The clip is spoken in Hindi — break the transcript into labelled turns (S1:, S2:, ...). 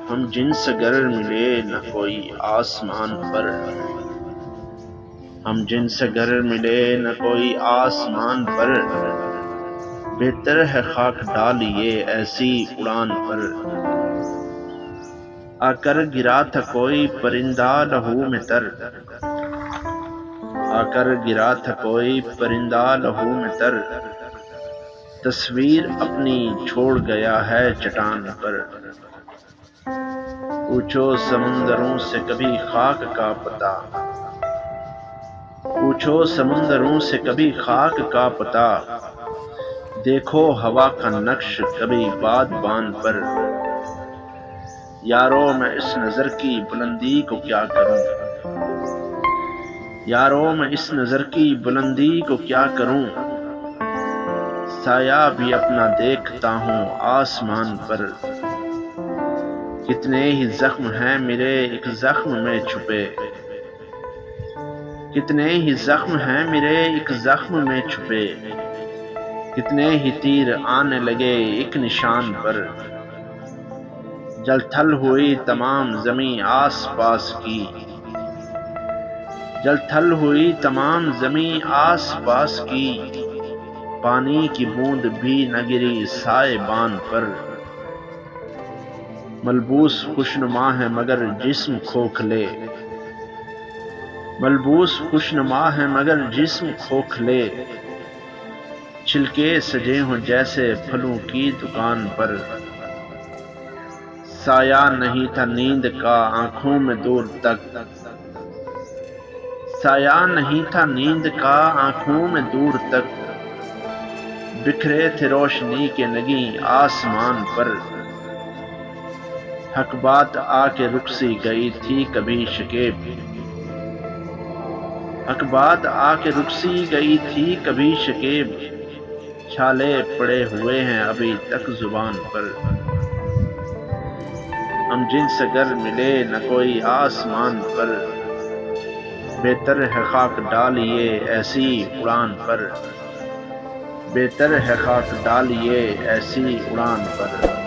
S1: हम जिनसे गर मिले न कोई आसमान पर, हम जिनसे गर मिले न कोई आसमान पर, बेहतर है खाक डालिए ऐसी उड़ान पर। आकर गिरा था कोई परिंदा लहू में तर, आकर गिरा था कोई परिंदा लहू में तर, तस्वीर अपनी छोड़ गया है चट्टान पर। पूछो समंदरों से कभी खाक का पता, पूछो समंदरों से कभी खाक का पता, देखो हवा का नक्श कभी बादबान पर। यारो मैं इस नजर की बुलंदी को क्या करूं, यारो मैं इस नजर की बुलंदी को क्या करूं, साया भी अपना देखता हूं आसमान पर। कितने ही जख्म हैं मेरे एक जख्म में छुपे, कितने ही जख्म हैं मेरे एक जख्म में छुपे, कितने ही तीर आने लगे एक निशान पर। जल थल हुई तमाम जमी आस पास की, जल थल हुई तमाम जमी आस पास की, पानी की बूंद भी न गिरी साएबान पर। मलबूस खुशनुमा है मगर जिस्म खोखले, मलबूस खुशनुमा है मगर जिस्म खोखले, छिलके सजे हों जैसे फलों की दुकान पर। साया नहीं था नींद का आंखों में दूर तक, साया नहीं था नींद का आंखों में दूर तक, बिखरे थे रोशनी के नगी आसमान पर। हक बात आके रुक सी गई थी कभी शकेब, हक बात आके रुक सी गई थी कभी शकेब, छाले पड़े हुए हैं अभी तक जुबान पर। हम जिनसे गर मिले न कोई आसमान पर, बेहतर है खाक डालिए ऐसी उड़ान पर, बेहतर है खाक डालिए ऐसी उड़ान पर।